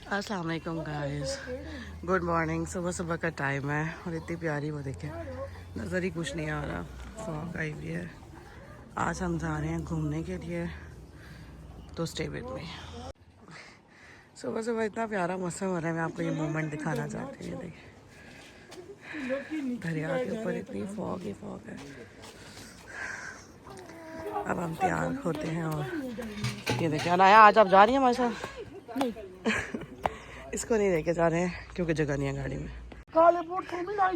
अस्सलाम वालेकुम guys, good morning. सुबह सुबह का टाइम है और इतनी प्यारी वो देखें, नज़र ही कुछ नहीं आ रहा, फॉग आई हुई है। आज हम जा रहे हैं घूमने के लिए, तो स्टे विद मी। सुबह सुबह इतना प्यारा मौसम हो रहा है, मैं आपको ये मोमेंट दिखाना चाहती हूँ। देखिए दरिया के ऊपर इतनी फॉग ही फॉग है। अब हम तैयार होते हैं और ये देखिए अनाया, आज आप जा रही हैं हमारे साथ? इसको नहीं लेके जा रहे हैं क्योंकि जगह नहीं है गाड़ी में।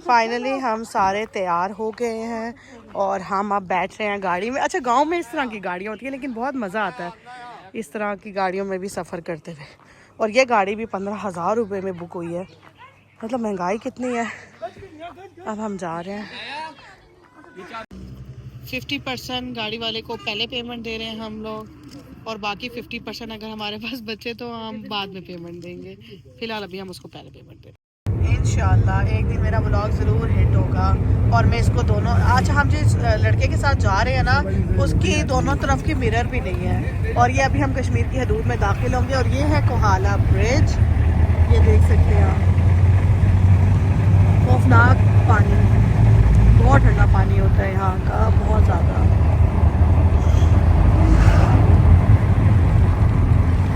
फाइनली हम सारे तैयार हो गए हैं और हम अब बैठ रहे हैं गाड़ी में। अच्छा, गांव में इस तरह की गाड़ियाँ होती हैं लेकिन बहुत मज़ा आता है इस तरह की गाड़ियों में भी सफ़र करते हुए। और ये गाड़ी भी 15,000 रुपये में बुक हुई है, मतलब महंगाई कितनी है। अब हम जा रहे हैं। 50% गाड़ी वाले को पहले पेमेंट दे रहे हैं हम लोग, और बाकी 50% अगर हमारे पास बचे तो हम बाद में पेमेंट देंगे। फिलहाल अभी हम उसको पहले पेमेंट दें। इंशाल्लाह एक दिन मेरा व्लॉग ज़रूर हिट होगा और मैं इसको दोनों, अच्छा हम जिस लड़के के साथ जा रहे हैं ना, उसकी दोनों तरफ की मिरर भी नहीं है। और ये अभी हम कश्मीर की हदूद में दाखिल होंगे और ये है कोहाला ब्रिज, ये देख सकते हैं आप। खौफनाक पानी, बहुत ठंडा पानी होता है यहाँ का, बहुत ज़्यादा।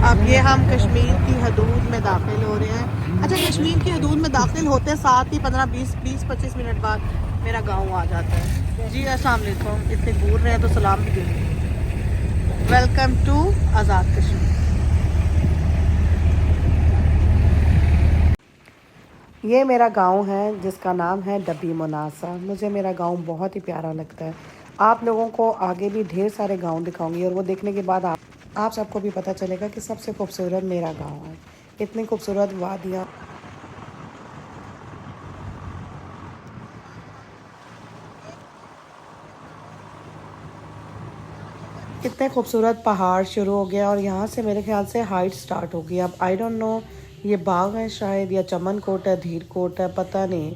अब ये हम कश्मीर की हदूद में दाखिल हो रहे हैं। अच्छा, कश्मीर की हदूद में दाखिल होते साथ ही 15-20-25 मिनट बाद मेरा गांव आ जाता है। जी अस्सलाम वालेकुम, इतने दूर रहे हैं तो सलाम भी देंगे। Welcome to Azad Kashmir. ये मेरा गांव है जिसका नाम है डब्बी मुनासा। मुझे मेरा गांव बहुत ही प्यारा लगता है। आप लोगों को आगे भी ढेर सारे गांव दिखाऊंगी और वो देखने के बाद आप सबको भी पता चलेगा कि सबसे खूबसूरत मेरा गांव है। इतनी खूबसूरत वादियाँ, कितने खूबसूरत पहाड़ शुरू हो गया और यहाँ से मेरे ख्याल से हाइट स्टार्ट हो गई। अब आई डोंट नो ये बाग है शायद, या चमन कोट है, धीर कोट है, पता नहीं।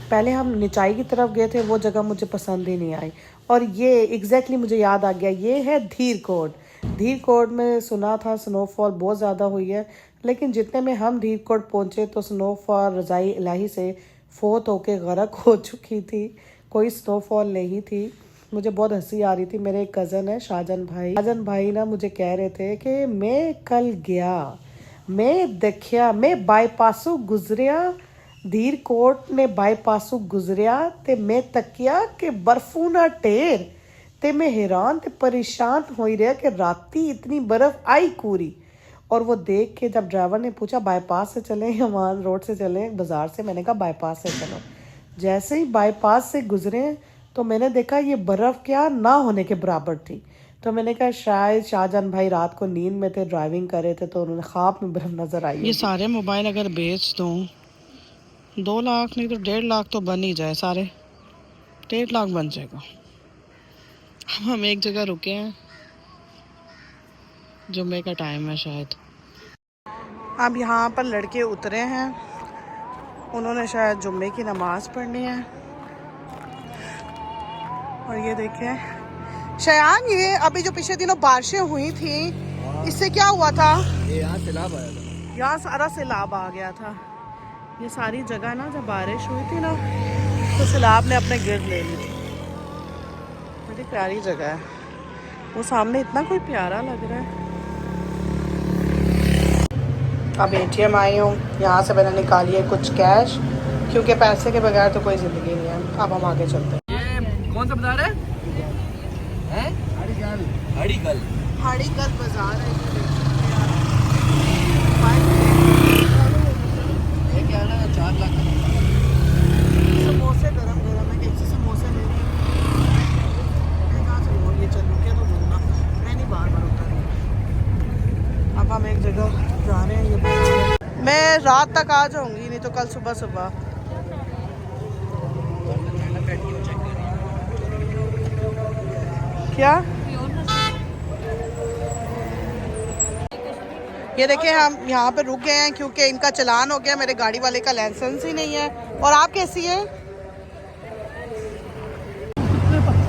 पहले हम निचाई की तरफ गए थे, वो जगह मुझे पसंद ही नहीं आई। और ये एग्जैक्टली मुझे याद आ गया, ये है धीर कोट। धीर कोट में सुना था स्नोफॉल बहुत ज़्यादा हुई है, लेकिन जितने में हम धीर कोट पहुँचे तो स्नोफॉल रज़ाई इलाही से फोत होके गरक हो चुकी थी, कोई स्नोफॉल नहीं थी। मुझे बहुत हंसी आ रही थी। मेरे एक कज़न है शाहजन भाई ना मुझे कह रहे थे कि मैं कल गया, मैं देखिया, मैं बाईपासों गुजरिया, धीर कोट ने बाईपासों गुजरिया ते मैं तकिया कि बर्फू ना ढेर, ते मैं हैरान ते परेशान हो रहा कि राती इतनी बर्फ आई पूरी। और वो देख के जब ड्राइवर ने पूछा बाईपास से चलें या वहाँ रोड से चलें, बाजार से, मैंने कहा बाईपास से चलो। जैसे ही बाईपास से गुजरे तो मैंने देखा ये बर्फ़ क्या ना होने के बराबर थी। तो मैंने कहा शायद शाहजहां भाई रात को नींद में थे, ड्राइविंग कर रहे थे, तो उन्होंने ख्वाब में बर्फ़ नज़र आई। ये सारे मोबाइल अगर बेच दूँ 2 लाख नहीं तो 1.5 लाख तो बन ही जाए, सारे 1.5 लाख बन जाएगा। हम एक जगह रुके हैं, जुम्मे का टाइम है शायद। अब यहाँ पर लड़के उतरे हैं, उन्होंने शायद जुम्मे की नमाज़ पढ़नी है। और ये देखें शयान, ये अभी जो पिछले दिनों बारिशें हुई थी, इससे क्या हुआ था? यहाँ सैलाब आया था, यहाँ सारा सैलाब आ गया था। ये सारी जगह ना जब बारिश हुई थी ना तो सैलाब ने अपने गिर्द ले ली थी। बड़ी प्यारी जगह है, वो सामने इतना कोई प्यारा लग रहा है। अब ATM आई हूँ, यहाँ से मैंने निकाली है कुछ कैश, क्योंकि पैसे के बगैर तो कोई ज़िंदगी नहीं है। अब हम आगे चलते हैं। कौन सा बाजार है? हाड़ीगल बाजार है। ये क्या है ना, 4 लाख समोसे गरम गरम है, एक से समोसे ले रही हूँ। मैं कहाँ से लूँ, ये चल के तो दूँगा, मैं नहीं बार बार उतर रही। अब हम एक जगह जा रहे हैं, ये बाजार है। मैं रात तक आ जाऊँगी, नहीं तो कल सुबह सुबह। क्या ये देखें, हम यहाँ पे रुक गए हैं क्योंकि इनका चलान हो गया, मेरे गाड़ी वाले का लाइसेंस ही नहीं है। और आप कैसी हैं?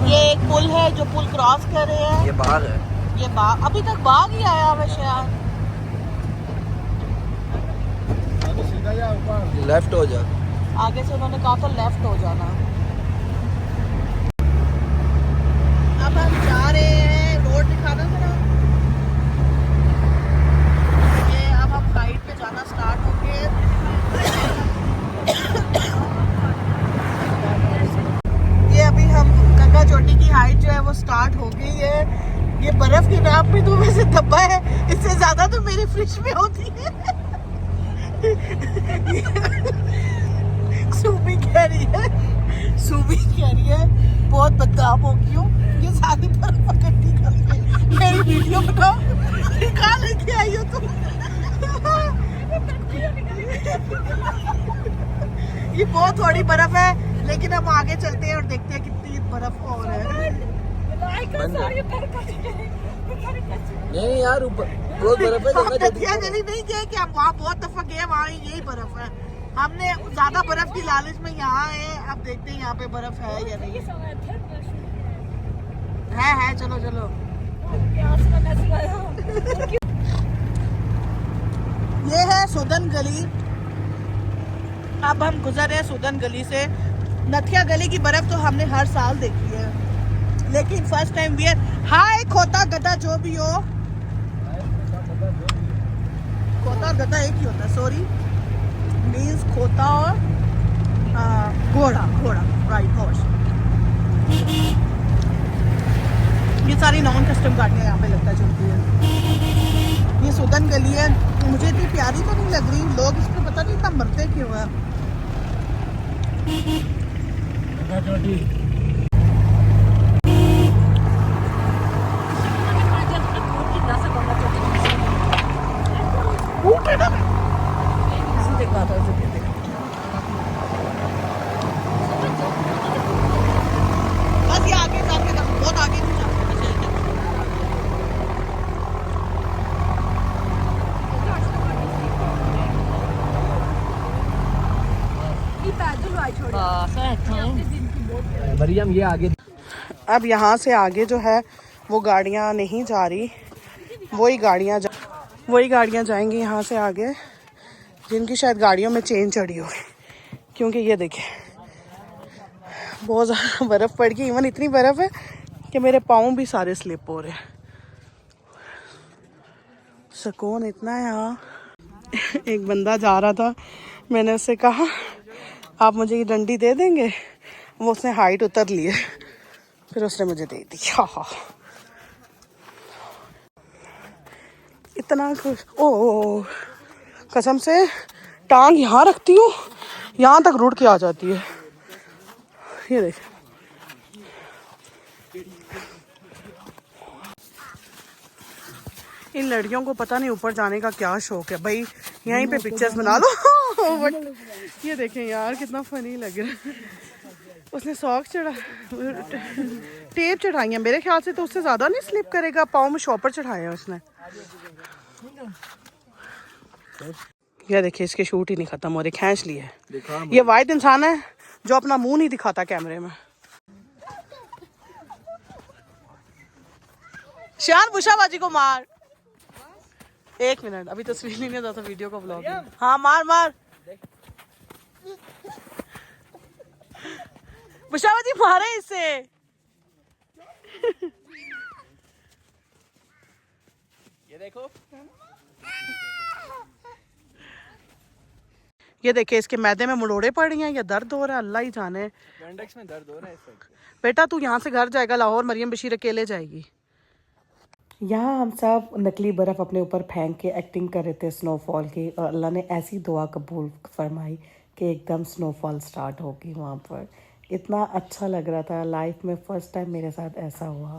ये एक पुल है जो पुल क्रॉस कर रहे हैं, ये बाग है, ये बाग अभी तक बाग ही आया हुआ शायद। लेफ्ट हो जा। आगे से उन्होंने कहा था लेफ्ट हो जाना। अब हम जा रहे हैं, रोड दिखाना जरा। ये अब हम हाइट पे जाना स्टार्ट हो गए। ये अभी हम गंगा चोटी की हाइट जो है वो स्टार्ट हो गई है। ये बर्फ के नाप पे तो वैसे धब्बा है, इससे ज्यादा तो मेरी फ्रिज में होती है। सूबी कह रही है बहुत बदनाम हो गई हूँ, ये सारी बर्फ इकट्ठी करके मेरी वीडियो बनाओ। कहाँ लेके आई हो तुम? ये बहुत थोड़ी बर्फ है, लेकिन हम आगे चलते हैं और देखते हैं कितनी बर्फ और है। नहीं यार, ऊपर बहुत बर्फ है। हम नदिया गली नहीं गए कि हम वहाँ बहुत दफा गए, वहाँ यही बर्फ है। हमने ज्यादा बर्फ की लालच में यहाँ है, अब देखते हैं यहाँ पे बर्फ है या नहीं है। चलो चलो। ये है सुदन गली। अब हम गुजर रहे सुदन गली से। नथिया गली की बर्फ तो हमने हर साल देखी है, लेकिन फर्स्ट टाइम वी आर। हाय खोता गधा जो भी हो, खोता और गधा एक ही होता है, सॉरी मीन्स खोता और घोड़ा राइट हॉर्स। ये सारी नॉन कस्टम गाड़ियाँ यहाँ पे लगता चलती है। ये सुदन गली है, मुझे इतनी प्यारी तो नहीं लग रही, लोग इस पर पता नहीं इतना मरते क्यों है। बस ये आगे जाके बहुत आगे नहीं जाते। मरियम ये आगे। अब यहाँ से आगे जो है वो गाड़ियाँ नहीं जा रही, वही गाड़ियाँ जाएंगी यहाँ से आगे, जिनकी शायद गाड़ियों में चेन चढ़ी होगी। क्योंकि ये देखें बहुत ज़्यादा बर्फ़ पड़ गई, इवन इतनी बर्फ़ है कि मेरे पाँव भी सारे स्लिप हो रहे हैं। सुकून इतना है यहाँ। एक बंदा जा रहा था, मैंने उससे कहा आप मुझे ये डंडी दे देंगे, वो उसने हाइट उतर ली है, फिर उसने मुझे दे दी। हाँ इतना खुश। ओ कसम से टांग यहाँ रखती हूँ, यहाँ तक रुड़ के आ जाती है। ये देख, इन लड़कियों को पता नहीं ऊपर जाने का क्या शौक है भाई, यहीं पे पिक्चर्स बना लो। बट ये देखें यार कितना फनी लग रहा है। उसने सॉक टेप चढ़ाई है, मेरे ख्याल से तो उससे ज्यादा नहीं स्लिप करेगा, पाँव में शॉपर चढ़ाए हैं उसने। ये देखिए इसके शूट ही नहीं खत्म हो रहे, खींच लिए। ये वाहिद इंसान है जो अपना मुंह नहीं दिखाता कैमरे में। शान बुशाबाजी को मार। एक मिनट, अभी तस्वीर नहीं था तो वीडियो का ब्लॉग। हाँ मार मार बुशाबाजी मारे इससे। ये देखो, ये देखिए इसके मैदे में मुड़ोड़े पड़ रही हैं या दर्द हो रहा है, अल्लाह ही जाने। अपेंडिक्स में दर्द हो रहा है इस वक्त। बेटा तू यहाँ से घर जाएगा लाहौर, मरियम बशीर अकेले जाएगी। यहाँ हम सब नकली बर्फ़ अपने ऊपर फेंक के एक्टिंग कर रहे थे स्नोफॉल की, और अल्लाह ने ऐसी दुआ कबूल फरमाई कि एकदम स्नोफॉल स्टार्ट हो गई वहाँ पर। इतना अच्छा लग रहा था, लाइफ में फर्स्ट टाइम मेरे साथ ऐसा हुआ।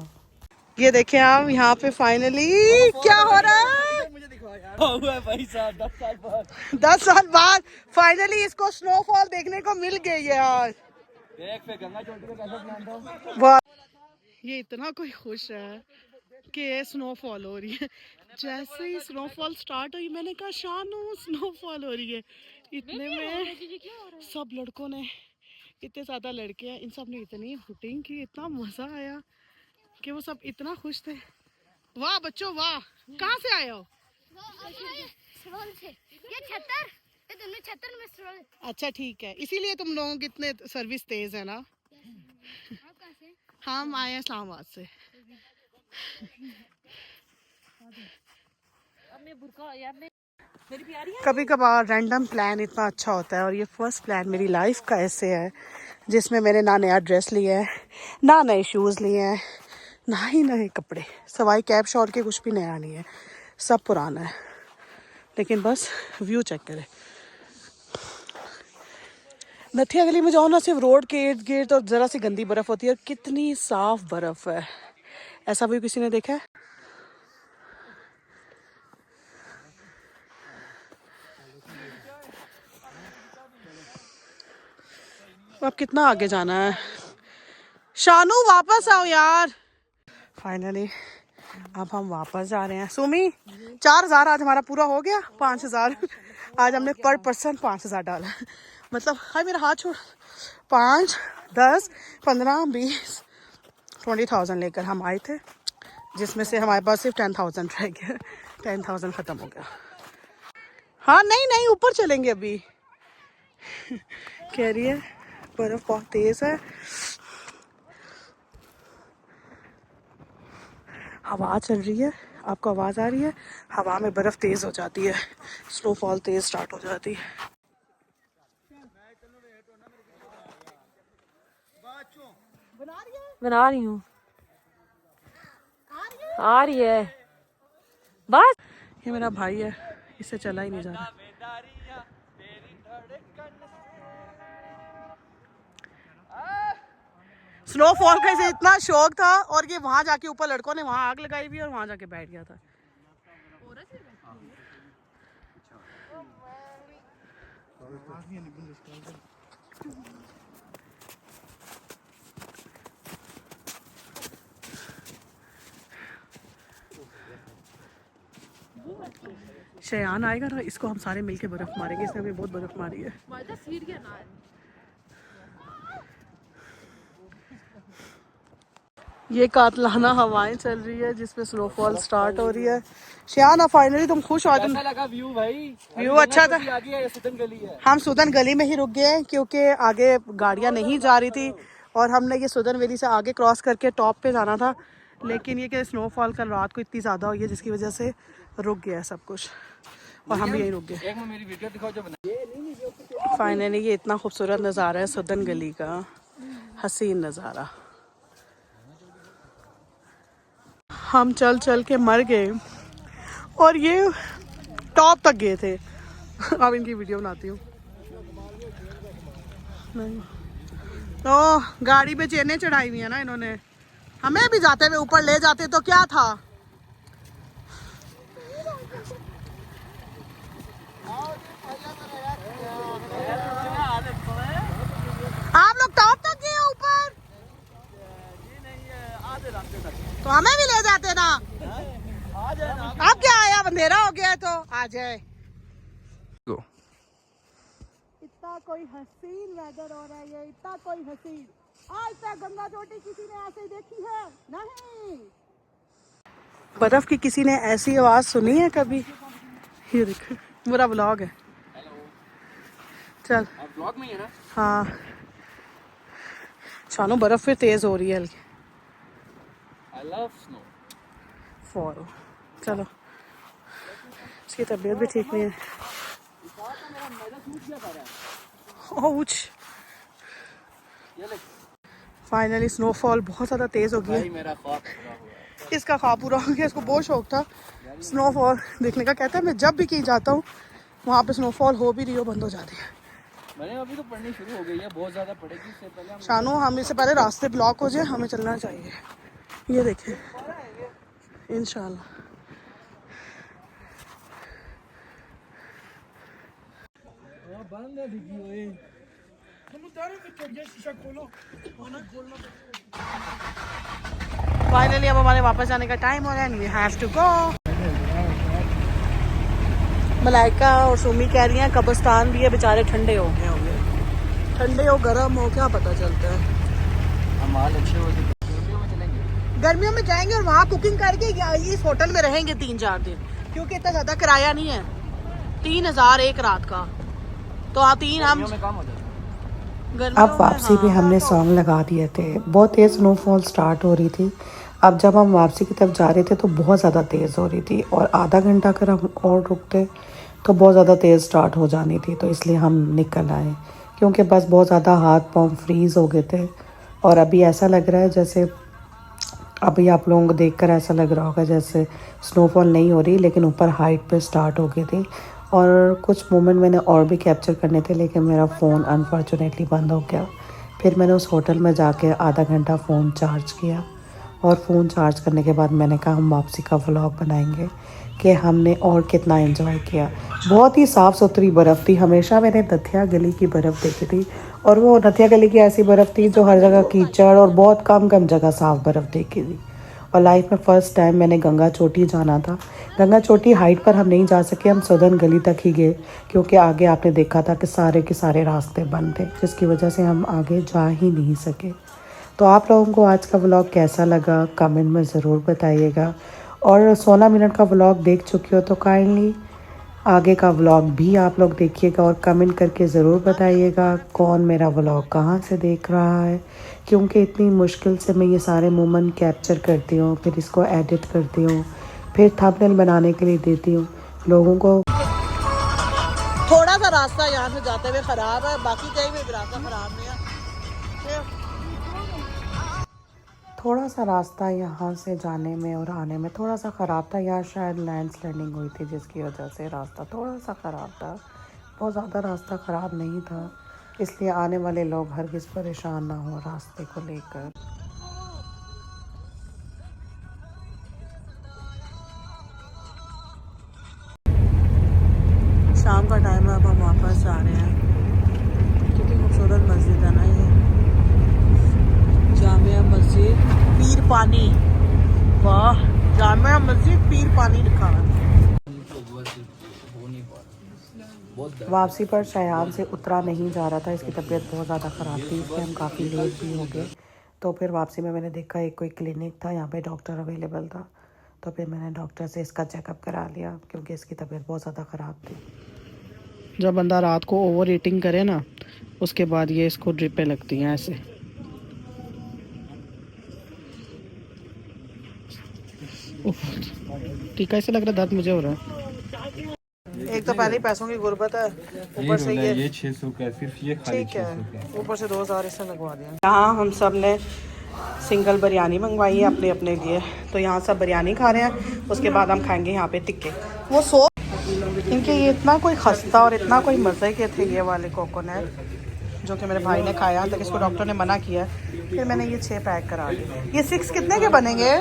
ये देखें आप यहाँ पे फाइनली क्या हो रहा है। मुझे दिखाओ यार। हुआ है भाई साहब 10 साल बाद। 10 साल बाद फाइनली इसको स्नोफॉल देखने को मिल गई है यार। देख पे गंगा चोटी पे कैसा प्लान था। वाह, ये इतना कोई खुश है कि स्नोफॉल हो रही है। जैसे ही स्नोफॉल स्टार्ट हुई मैंने कहा शानू स्नोफॉल हो रही है। इतने में सब लड़कों ने, इतने ज़्यादा लड़के हैं, इन सब ने इतनी हुटिंग की, इतना मज़ा आया कि वो सब इतना खुश थे। वाह बच्चों वाह, कहाँ से आए हो? से। ये 76 अच्छा ठीक है, इसीलिए तुम लोगों की इतने सर्विस तेज है ना। हम आए हैं इस्लामाबाद से। कभी कभार रैंडम प्लान इतना अच्छा होता है, और ये फर्स्ट प्लान मेरी लाइफ का ऐसे है जिसमें मैंने ना नया ड्रेस लिया है, ना नए शूज़ लिए हैं, ना ही नए कपड़े, सवाई कैप शॉर्ट के कुछ भी नया नहीं है, सब पुराना है। लेकिन बस व्यू चेक करें, नथिया गली में जाओ ना, सिर्फ रोड के इर्द गिर्द और ज़रा सी गंदी बर्फ़ होती है, और कितनी साफ बर्फ़ है। ऐसा भी किसी ने देखा है? अब कितना आगे जाना है? शानू वापस आओ यार। फाइनली अब हम वापस जा रहे हैं। सुमी 4000 आज हमारा पूरा हो गया। 5000 आज हमने पर पर्सन 5000 डाला, मतलब हाय मेरा हाथ छोड़, 5 10 15 20 20,000 लेकर हम आए थे, जिसमें से हमारे पास सिर्फ 10,000 रह गया। 10,000 खत्म हो गया। हाँ नहीं नहीं, ऊपर चलेंगे अभी। कह रही है बर्फ बहुत तेज है, हवा चल रही है, आपको आवाज आ रही है? हवा में बर्फ तेज हो जाती है, स्नोफॉल तेज स्टार्ट हो जाती है। बना रही हूँ, आ रही है बस। ये मेरा भाई है, इससे चला ही नहीं जा रहा। स्नोफॉल का इसे इतना शौक था, और ये वहां जाके ऊपर लड़कों ने वहां आग लगाई हुई और वहां जाके बैठ गया था। शयान आएगा ना, इसको हम सारे मिलके बर्फ मारेंगे, इसने अभी बहुत बर्फ मारी है। ये कातलाना हवाएं चल रही है जिसमें स्नोफॉल स्टार्ट हो रही है। शयान फाइनली तुम खुश हो? कैसा लगा व्यू भाई? व्यू अच्छा था। आगे है सुदन गली है। हम सुदन गली में ही रुक गए क्योंकि आगे गाड़ियां नहीं जा रही थी, और हमने ये सुदन वैली से आगे क्रॉस करके टॉप पे जाना था, लेकिन ये कि स्नोफॉल कल रात को इतनी ज़्यादा हुई है जिसकी वजह से रुक गया सब कुछ, और हम भी यहीं रुक गए। एक में मेरी वीडियो दिखाओ जो बना। फाइनली ये इतना खूबसूरत नज़ारा है सुदन गली का, हसीन नज़ारा। हम चल चल के मर गए और ये टॉप तक गए थे। अब इनकी वीडियो बनाती हूँ। तो गाड़ी पे चेनें चढ़ाई हुई है ना इन्होंने, हमें भी जाते हुए ऊपर ले जाते तो क्या था। आप लोग टॉप तक गए ऊपर, तो हमें भी ले जाते ना। अब क्या आया, अंधेरा हो गया तो आ जाए। इतना कोई हसीन वेदर हो रहा है, ये इतना कोई हसीन। आज तक गंगा चोटी किसी ने ऐसे देखी है? नहीं। बर्फ की किसी ने ऐसी आवाज सुनी है कभी? ये देख, मेरा व्लॉग है। चल आप ब्लॉग में ही है ना? हाँ शानू, बर्फ फिर तेज हो रही है हल्की। I love snow. फॉलो चलो, इसकी तबीयत भी ठीक नहीं है। ओच, फाइनली स्नोफॉल बहुत ज़्यादा तेज़ हो गई है। मेरा ख्वाब पूरा हुआ। इसका ख्वाब पूरा हो गया, इसको बहुत शौक था स्नोफॉल देखने का। कहता है मैं जब भी कहीं जाता हूँ वहाँ पे स्नोफॉल हो भी रही हो, बंद हो जाती है। मैंने अभी तो पढ़नी शुरू हो गई है, बहुत ज़्यादा पड़ेगी। इससे पहले हम शानू, हम इससे पहले रास्ते ब्लॉक हो जाए, हमें चलना चाहिए। ये देखें इंशाल्लाह। बंद है वीडियो। फाइनली अब हमारे वापस जाने का टाइम हो रहा है, we have to go. Malaika और सुमी कह रही हैं कब्रिस्तान भी है, बेचारे ठंडे हो गए होंगे। ठंडे हो गर्म हो क्या पता चलता है। माल अच्छे हो तो गर्मियों में चलेंगे। गर्मियों में जाएंगे और वहाँ कुकिंग करके इस होटल में रहेंगे 3-4 दिन, क्योंकि इतना ज़्यादा किराया नहीं है। 3000 एक रात का, तो आप 3 हम में काम हो जाता है। अब वापसी पे हमने सॉन्ग लगा दिए थे। बहुत तेज़ स्नोफॉल स्टार्ट हो रही थी। अब जब हम वापसी की तरफ जा रहे थे तो बहुत ज़्यादा तेज़ हो रही थी, और आधा घंटा अगर हम और रुकते तो बहुत ज़्यादा तेज़ स्टार्ट हो जानी थी। तो इसलिए हम निकल आए, क्योंकि बस बहुत ज़्यादा हाथ पाँव फ्रीज़ हो गए थे। और अभी ऐसा लग रहा है जैसे, अभी आप लोगों को देखकर ऐसा लग रहा होगा जैसे स्नोफॉल नहीं हो रही, लेकिन ऊपर हाइट पे स्टार्ट हो गई थी। और कुछ मोमेंट मैंने और भी कैप्चर करने थे, लेकिन मेरा फ़ोन अनफॉर्चुनेटली बंद हो गया। फिर मैंने उस होटल में जाके आधा घंटा फ़ोन चार्ज किया, और फ़ोन चार्ज करने के बाद मैंने कहा हम वापसी का व्लॉग बनाएंगे कि हमने और कितना एंजॉय किया। बहुत ही साफ़ सुथरी बर्फ़ थी। हमेशा मैंने नथिया गली की बर्फ़ देखी थी, और वो नथिया गली की ऐसी बर्फ़ थी जो हर जगह कीचड़ और बहुत कम जगह साफ़ बर्फ़ देखी थी। और लाइफ में फ़र्स्ट टाइम मैंने गंगा चोटी जाना था। गंगा चोटी हाइट पर हम नहीं जा सके, हम सदन गली तक ही गए, क्योंकि आगे आपने देखा था कि सारे के सारे रास्ते बंद थे, जिसकी वजह से हम आगे जा ही नहीं सके। तो आप लोगों को आज का व्लॉग कैसा लगा कमेंट में ज़रूर बताइएगा। और 16 मिनट का व्लॉग देख चुके हो तो काइंडली आगे का व्लॉग भी आप लोग देखिएगा, और कमेंट करके ज़रूर बताइएगा कौन मेरा व्लॉग कहाँ से देख रहा है, क्योंकि इतनी मुश्किल से मैं ये सारे मोमेंट कैप्चर करती हूँ, फिर इसको एडिट करती हूँ, फिर थंबनेल बनाने के लिए देती हूँ लोगों को। थोड़ा सा रास्ता यहाँ से जाते हुए ख़राब है, बाकी कहीं भी रास्ता ख़राब नहीं है। थोड़ा सा रास्ता यहाँ से जाने में और आने में थोड़ा सा ख़राब था। यहाँ शायद लैंडस्लाइडिंग हुई थी, जिसकी वजह से रास्ता थोड़ा सा ख़राब था। बहुत ज़्यादा रास्ता ख़राब नहीं था, इसलिए आने वाले लोग हरगिज़ परेशान ना हो रास्ते को लेकर। शाम का टाइम है, अब हम वापस जा रहे हैं। कितनी खूबसूरत मस्जिद है ना ये, जामिया मस्जिद पीर पानी। वाह, जामिया मस्जिद पीर पानी लिखा है। वापसी पर शयान से उतरा नहीं जा रहा था, इसकी तबीयत बहुत ज़्यादा ख़राब थी, इसलिए हम काफ़ी लेट भी हो गए। तो फिर वापसी में मैंने देखा एक कोई क्लिनिक था, यहाँ पे डॉक्टर अवेलेबल था, तो फिर मैंने डॉक्टर से इसका चेकअप करा लिया, क्योंकि इसकी तबीयत बहुत ज़्यादा ख़राब थी। जब बंदा रात को ओवर ईटिंग करे ना, उसके बाद ये इसको ड्रिपें लगती हैं ऐसे। टीका ऐसे लग रहा है दर्द मुझे हो रहा है। एक तो पहले ही पैसों की गुर्बत है, ऊपर से ये 600 का, सिर्फ ये खाली ठीक है, 600 का। ऊपर से 2000 इससे लगवा दिया। यहाँ हम सब ने सिंगल बिरयानी मंगवाई है अपने अपने लिए, तो यहाँ सब बिरयानी खा रहे हैं। उसके बाद हम खाएंगे यहाँ पे टिक्के। वो सो इनके ये इतना कोई खस्ता और इतना कोई मज़े के थे ये वाले कोकोनट, जो कि मेरे भाई ने खाया, तक इसको डॉक्टर ने मना किया। फिर मैंने ये 6 पैक करा दिए। ये 6 कितने के बनेंगे?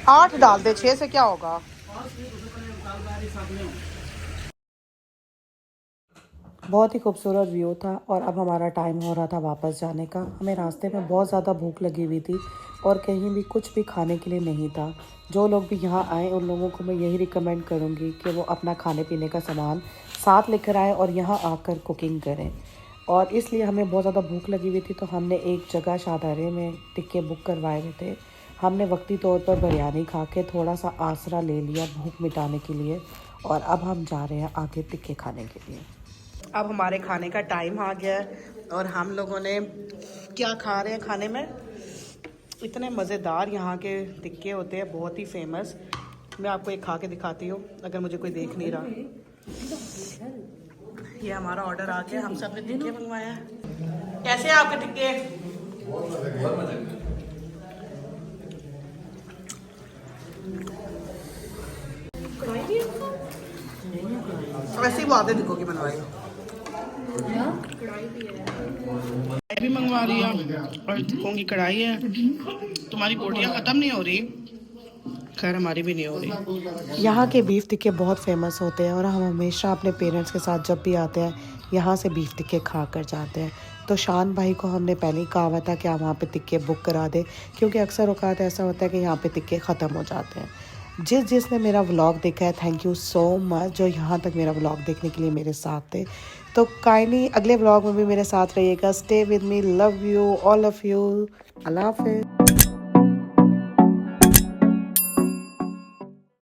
8 डाल दे, 6 से क्या होगा। बहुत ही खूबसूरत व्यू था, और अब हमारा टाइम हो रहा था वापस जाने का। हमें रास्ते में बहुत ज़्यादा भूख लगी हुई थी, और कहीं भी कुछ भी खाने के लिए नहीं था। जो लोग भी यहाँ आए उन लोगों को मैं यही रिकमेंड करूँगी कि वो अपना खाने पीने का सामान साथ लेकर आएँ और यहाँ आकर कुकिंग करें। और इसलिए हमें बहुत ज़्यादा भूख लगी हुई थी, तो हमने एक जगह शादारे में टिक्के बुक करवाए हुए थे। हमने वक्ती तौर पर बिरयानी खा के थोड़ा सा आसरा ले लिया भूख मिटाने के लिए, और अब हम जा रहे हैं आगे टिक्के खाने के लिए। अब हमारे खाने का टाइम आ गया है, और हम लोगों ने क्या खा रहे हैं खाने में, इतने मज़ेदार यहाँ के टिक्के होते हैं, बहुत ही फेमस। मैं आपको एक खा के दिखाती हूँ अगर मुझे कोई देख नहीं रहा। ये हमारा ऑर्डर आ गया, हम सब ने टिक्के मंगवाए हैं। कैसे हैं आपके टिक्के? वैसे ही वो आधे टिक्कों की बनवाई भी मंगवा रही है, और टिक्कों की कढ़ाई है। तुम्हारी बोटियाँ ख़त्म नहीं हो रही, खैर हमारी भी नहीं हो रही। यहाँ के बीफ टिक्के बहुत फेमस होते हैं, और हम हमेशा अपने पेरेंट्स के साथ जब भी आते हैं यहाँ से बीफ टिक्के खा कर जाते हैं। तो शान भाई को हमने पहले ही कहा हुआ था कि आप वहाँ पे टिक्के बुक करा दे, क्योंकि अक्सर औकात ऐसा होता है कि यहाँ पे टिक्के ख़त्म हो जाते हैं। जिसने मेरा व्लॉग देखा है, थैंक यू सो मच, जो यहाँ तक मेरा व्लॉग देखने के लिए मेरे साथ थे। तो काइंडली अगले व्लॉग में भी मेरे साथ रहिएगा। Stay with me, love you all of you, अल्लाह हाफ़िज़।